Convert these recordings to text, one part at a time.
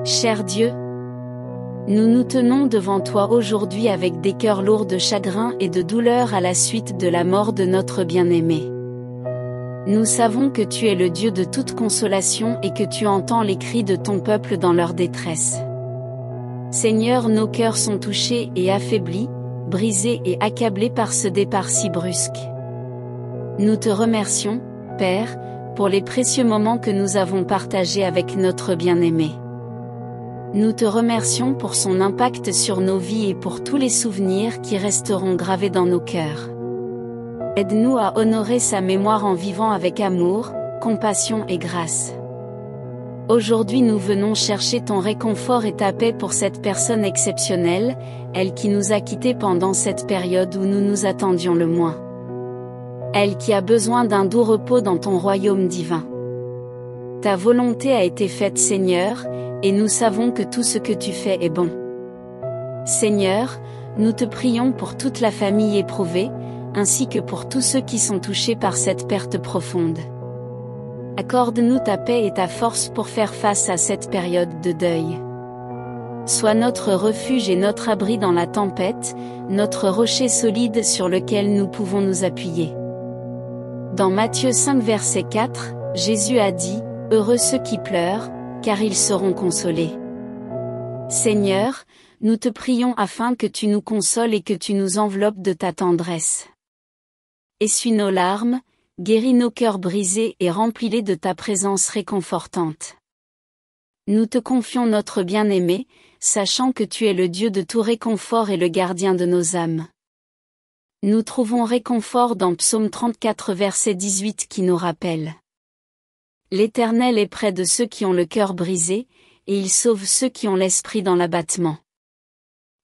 Cher Dieu, nous nous tenons devant toi aujourd'hui avec des cœurs lourds de chagrin et de douleur à la suite de la mort de notre bien-aimé. Nous savons que tu es le Dieu de toute consolation et que tu entends les cris de ton peuple dans leur détresse. Seigneur, nos cœurs sont touchés et affaiblis, brisés et accablés par ce départ si brusque. Nous te remercions, Père, pour les précieux moments que nous avons partagés avec notre bien-aimé. Nous te remercions pour son impact sur nos vies et pour tous les souvenirs qui resteront gravés dans nos cœurs. Aide-nous à honorer sa mémoire en vivant avec amour, compassion et grâce. Aujourd'hui nous venons chercher ton réconfort et ta paix pour cette personne exceptionnelle, elle qui nous a quittés pendant cette période où nous nous attendions le moins. Elle qui a besoin d'un doux repos dans ton royaume divin. Ta volonté a été faite, Seigneur, et nous savons que tout ce que tu fais est bon. Seigneur, nous te prions pour toute la famille éprouvée, ainsi que pour tous ceux qui sont touchés par cette perte profonde. Accorde-nous ta paix et ta force pour faire face à cette période de deuil. Sois notre refuge et notre abri dans la tempête, notre rocher solide sur lequel nous pouvons nous appuyer. Dans Matthieu 5 verset 4, Jésus a dit, « Heureux ceux qui pleurent, car ils seront consolés. » Seigneur, nous te prions afin que tu nous consoles et que tu nous enveloppes de ta tendresse. Essuie nos larmes, guéris nos cœurs brisés et remplis-les de ta présence réconfortante. Nous te confions notre bien-aimé, sachant que tu es le Dieu de tout réconfort et le gardien de nos âmes. Nous trouvons réconfort dans Psaume 34 verset 18 qui nous rappelle. L'Éternel est près de ceux qui ont le cœur brisé, et il sauve ceux qui ont l'esprit dans l'abattement.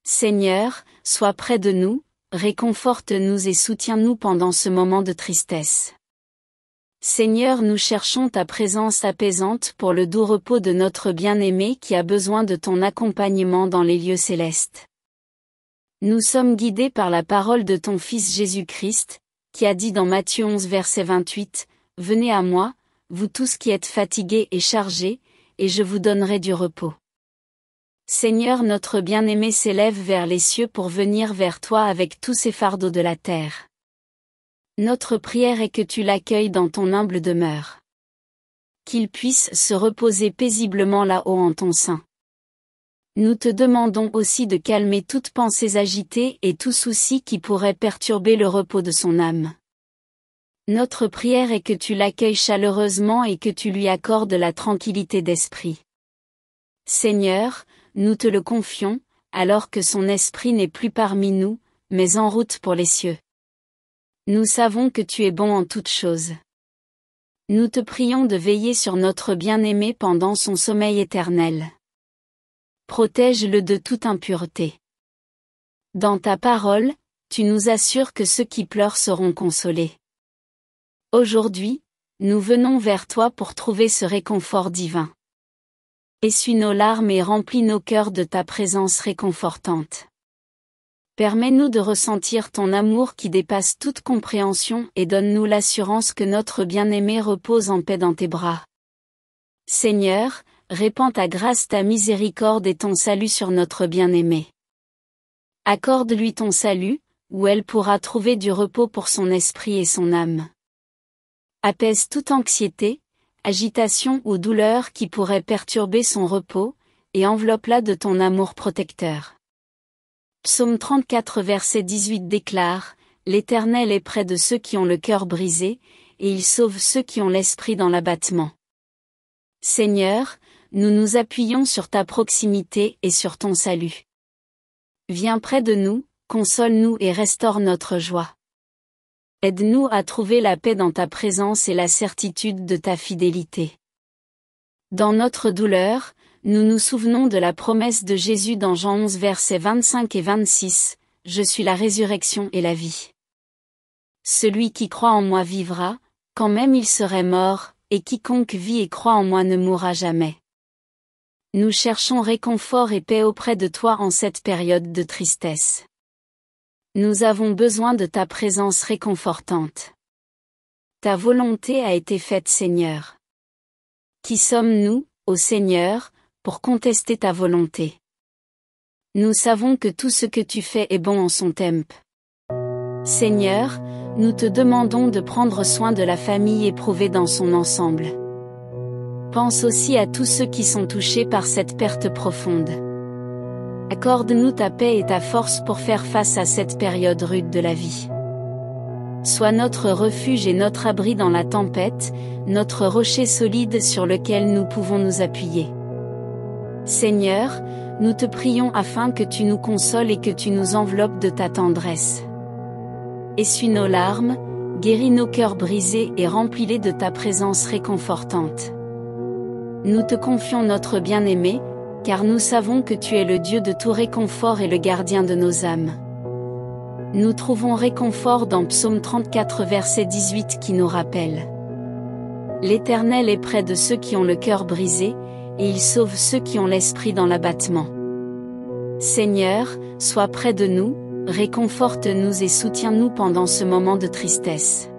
Seigneur, sois près de nous, réconforte-nous et soutiens-nous pendant ce moment de tristesse. Seigneur, nous cherchons ta présence apaisante pour le doux repos de notre bien-aimé qui a besoin de ton accompagnement dans les lieux célestes. Nous sommes guidés par la parole de ton Fils Jésus-Christ, qui a dit dans Matthieu 11 verset 28, « Venez à moi, vous tous qui êtes fatigués et chargés, et je vous donnerai du repos. » Seigneur, notre bien-aimé s'élève vers les cieux pour venir vers toi avec tous ses fardeaux de la terre. Notre prière est que tu l'accueilles dans ton humble demeure. Qu'il puisse se reposer paisiblement là-haut en ton sein. Nous te demandons aussi de calmer toutes pensées agitées et tout souci qui pourrait perturber le repos de son âme. Notre prière est que tu l'accueilles chaleureusement et que tu lui accordes la tranquillité d'esprit. Seigneur, nous te le confions, alors que son esprit n'est plus parmi nous, mais en route pour les cieux. Nous savons que tu es bon en toutes choses. Nous te prions de veiller sur notre bien-aimé pendant son sommeil éternel. Protège-le de toute impureté. Dans ta parole, tu nous assures que ceux qui pleurent seront consolés. Aujourd'hui, nous venons vers toi pour trouver ce réconfort divin. Essuie nos larmes et remplis nos cœurs de ta présence réconfortante. Permets-nous de ressentir ton amour qui dépasse toute compréhension et donne-nous l'assurance que notre bien-aimé repose en paix dans tes bras. Seigneur, répands ta grâce, ta miséricorde et ton salut sur notre bien-aimé. Accorde-lui ton salut, où elle pourra trouver du repos pour son esprit et son âme. Apaise toute anxiété, agitation ou douleur qui pourrait perturber son repos, et enveloppe-la de ton amour protecteur. Psaume 34 verset 18 déclare, « L'Éternel est près de ceux qui ont le cœur brisé, et il sauve ceux qui ont l'esprit dans l'abattement. » Seigneur, nous nous appuyons sur ta proximité et sur ton salut. Viens près de nous, console-nous et restaure notre joie. Aide-nous à trouver la paix dans ta présence et la certitude de ta fidélité. Dans notre douleur, nous nous souvenons de la promesse de Jésus dans Jean 11 versets 25 et 26, « Je suis la résurrection et la vie. Celui qui croit en moi vivra, quand même il serait mort, et quiconque vit et croit en moi ne mourra jamais. » Nous cherchons réconfort et paix auprès de toi en cette période de tristesse. Nous avons besoin de ta présence réconfortante. Ta volonté a été faite, Seigneur. Qui sommes-nous, ô Seigneur, pour contester ta volonté. Nous savons que tout ce que tu fais est bon en son temple. Seigneur, nous te demandons de prendre soin de la famille éprouvée dans son ensemble. Pense aussi à tous ceux qui sont touchés par cette perte profonde. Accorde-nous ta paix et ta force pour faire face à cette période rude de la vie. Sois notre refuge et notre abri dans la tempête, notre rocher solide sur lequel nous pouvons nous appuyer. Seigneur, nous te prions afin que tu nous consoles et que tu nous enveloppes de ta tendresse. Essuie nos larmes, guéris nos cœurs brisés et remplis-les de ta présence réconfortante. Nous te confions notre bien-aimé, car nous savons que tu es le Dieu de tout réconfort et le gardien de nos âmes. Nous trouvons réconfort dans Psaume 34 verset 18 qui nous rappelle: L'Éternel est près de ceux qui ont le cœur brisé, et il sauve ceux qui ont l'esprit dans l'abattement. Seigneur, sois près de nous, réconforte-nous et soutiens-nous pendant ce moment de tristesse.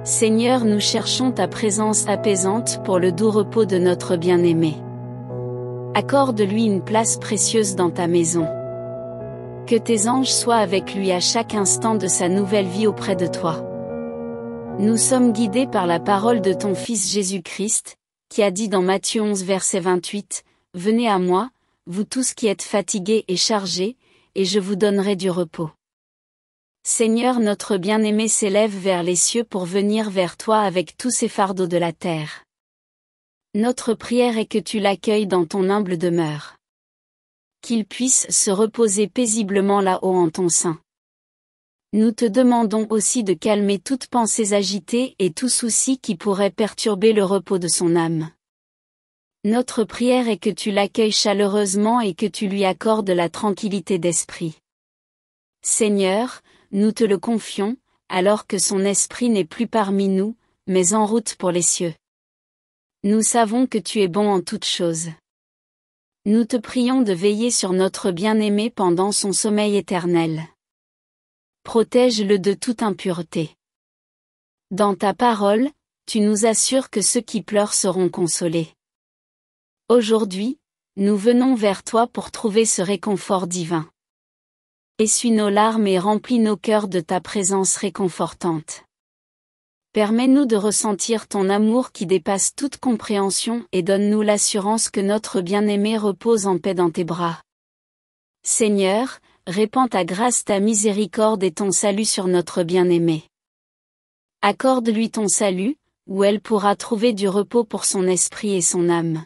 Seigneur, nous cherchons ta présence apaisante pour le doux repos de notre bien-aimé. Accorde-lui une place précieuse dans ta maison. Que tes anges soient avec lui à chaque instant de sa nouvelle vie auprès de toi. Nous sommes guidés par la parole de ton Fils Jésus-Christ, qui a dit dans Matthieu 11 verset 28, « Venez à moi, vous tous qui êtes fatigués et chargés, et je vous donnerai du repos. » Seigneur, notre bien-aimé s'élève vers les cieux pour venir vers toi avec tous ses fardeaux de la terre. Notre prière est que tu l'accueilles dans ton humble demeure. Qu'il puisse se reposer paisiblement là-haut en ton sein. Nous te demandons aussi de calmer toutes pensées agitées et tout souci qui pourrait perturber le repos de son âme. Notre prière est que tu l'accueilles chaleureusement et que tu lui accordes la tranquillité d'esprit. Seigneur, nous te le confions, alors que son esprit n'est plus parmi nous, mais en route pour les cieux. Nous savons que tu es bon en toutes choses. Nous te prions de veiller sur notre bien-aimé pendant son sommeil éternel. Protège-le de toute impureté. Dans ta parole, tu nous assures que ceux qui pleurent seront consolés. Aujourd'hui, nous venons vers toi pour trouver ce réconfort divin. Essuie nos larmes et remplis nos cœurs de ta présence réconfortante. Permets-nous de ressentir ton amour qui dépasse toute compréhension et donne-nous l'assurance que notre bien-aimé repose en paix dans tes bras. Seigneur, répands ta grâce, ta miséricorde et ton salut sur notre bien-aimé. Accorde-lui ton salut, où elle pourra trouver du repos pour son esprit et son âme.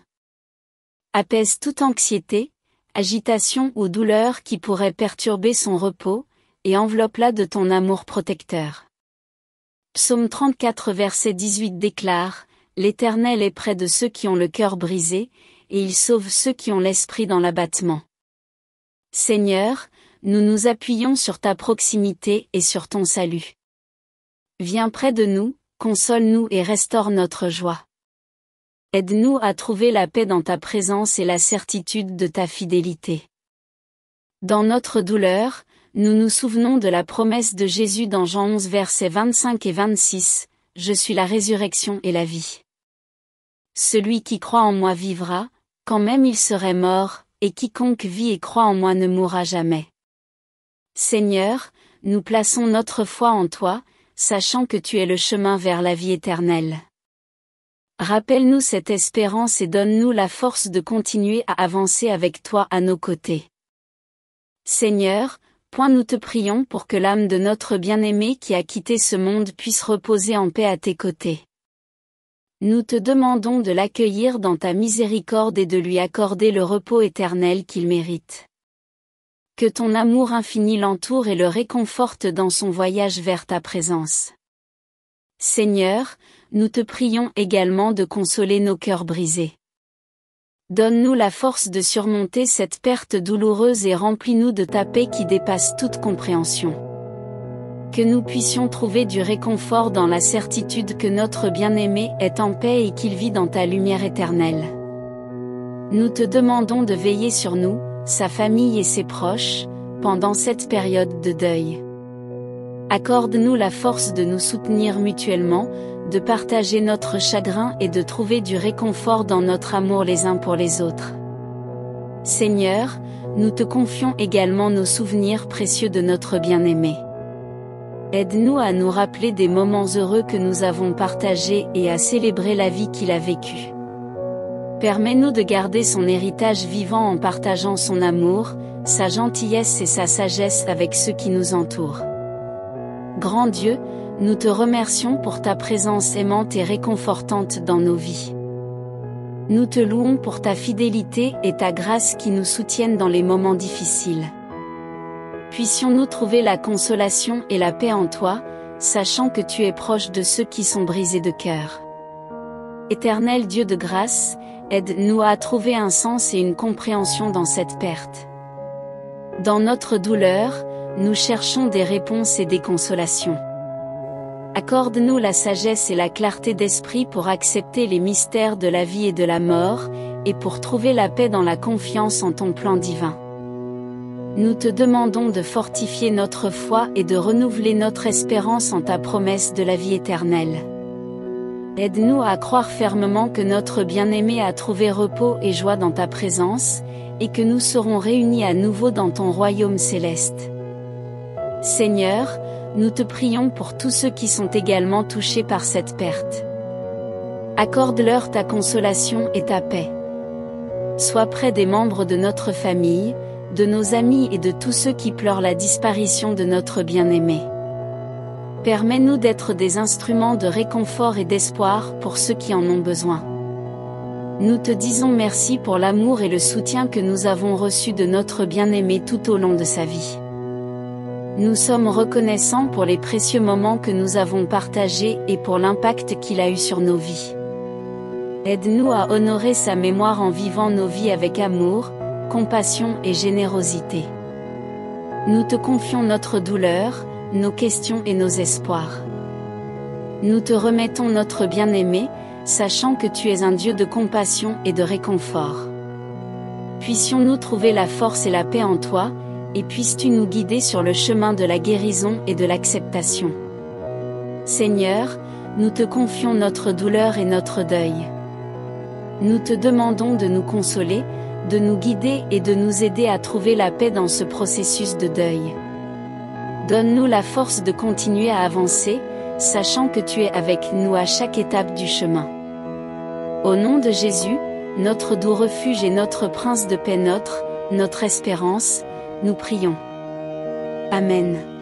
Apaise toute anxiété, agitation ou douleur qui pourrait perturber son repos, et enveloppe-la de ton amour protecteur. Psaume 34 verset 18 déclare, « L'Éternel est près de ceux qui ont le cœur brisé, et il sauve ceux qui ont l'esprit dans l'abattement. » Seigneur, nous nous appuyons sur ta proximité et sur ton salut. Viens près de nous, console-nous et restaure notre joie. Aide-nous à trouver la paix dans ta présence et la certitude de ta fidélité. Dans notre douleur, nous nous souvenons de la promesse de Jésus dans Jean 11 versets 25 et 26, « Je suis la résurrection et la vie. Celui qui croit en moi vivra, quand même il serait mort, et quiconque vit et croit en moi ne mourra jamais. » Seigneur, nous plaçons notre foi en toi, sachant que tu es le chemin vers la vie éternelle. Rappelle-nous cette espérance et donne-nous la force de continuer à avancer avec toi à nos côtés. Seigneur, nous te prions pour que l'âme de notre bien-aimé qui a quitté ce monde puisse reposer en paix à tes côtés. Nous te demandons de l'accueillir dans ta miséricorde et de lui accorder le repos éternel qu'il mérite. Que ton amour infini l'entoure et le réconforte dans son voyage vers ta présence. Seigneur, nous te prions également de consoler nos cœurs brisés. Donne-nous la force de surmonter cette perte douloureuse et remplis-nous de ta paix qui dépasse toute compréhension. Que nous puissions trouver du réconfort dans la certitude que notre bien-aimé est en paix et qu'il vit dans ta lumière éternelle. Nous te demandons de veiller sur nous, sa famille et ses proches, pendant cette période de deuil. Accorde-nous la force de nous soutenir mutuellement, de partager notre chagrin et de trouver du réconfort dans notre amour les uns pour les autres. Seigneur, nous te confions également nos souvenirs précieux de notre bien-aimé. Aide-nous à nous rappeler des moments heureux que nous avons partagés et à célébrer la vie qu'il a vécue. Permets-nous de garder son héritage vivant en partageant son amour, sa gentillesse et sa sagesse avec ceux qui nous entourent. Grand Dieu, nous te remercions pour ta présence aimante et réconfortante dans nos vies. Nous te louons pour ta fidélité et ta grâce qui nous soutiennent dans les moments difficiles. Puissions-nous trouver la consolation et la paix en toi, sachant que tu es proche de ceux qui sont brisés de cœur. Éternel Dieu de grâce, aide-nous à trouver un sens et une compréhension dans cette perte. Dans notre douleur, nous cherchons des réponses et des consolations. Accorde-nous la sagesse et la clarté d'esprit pour accepter les mystères de la vie et de la mort, et pour trouver la paix dans la confiance en ton plan divin. Nous te demandons de fortifier notre foi et de renouveler notre espérance en ta promesse de la vie éternelle. Aide-nous à croire fermement que notre bien-aimé a trouvé repos et joie dans ta présence, et que nous serons réunis à nouveau dans ton royaume céleste. Seigneur, nous te prions pour tous ceux qui sont également touchés par cette perte. Accorde-leur ta consolation et ta paix. Sois près des membres de notre famille, de nos amis et de tous ceux qui pleurent la disparition de notre bien-aimé. Permets-nous d'être des instruments de réconfort et d'espoir pour ceux qui en ont besoin. Nous te disons merci pour l'amour et le soutien que nous avons reçus de notre bien-aimé tout au long de sa vie. Nous sommes reconnaissants pour les précieux moments que nous avons partagés et pour l'impact qu'il a eu sur nos vies. Aide-nous à honorer sa mémoire en vivant nos vies avec amour, compassion et générosité. Nous te confions notre douleur, nos questions et nos espoirs. Nous te remettons notre bien-aimé, sachant que tu es un Dieu de compassion et de réconfort. Puissions-nous trouver la force et la paix en toi, et puisses-tu nous guider sur le chemin de la guérison et de l'acceptation. Seigneur, nous te confions notre douleur et notre deuil. Nous te demandons de nous consoler, de nous guider et de nous aider à trouver la paix dans ce processus de deuil. Donne-nous la force de continuer à avancer, sachant que tu es avec nous à chaque étape du chemin. Au nom de Jésus, notre doux refuge et notre prince de paix, notre espérance, nous prions. Amen.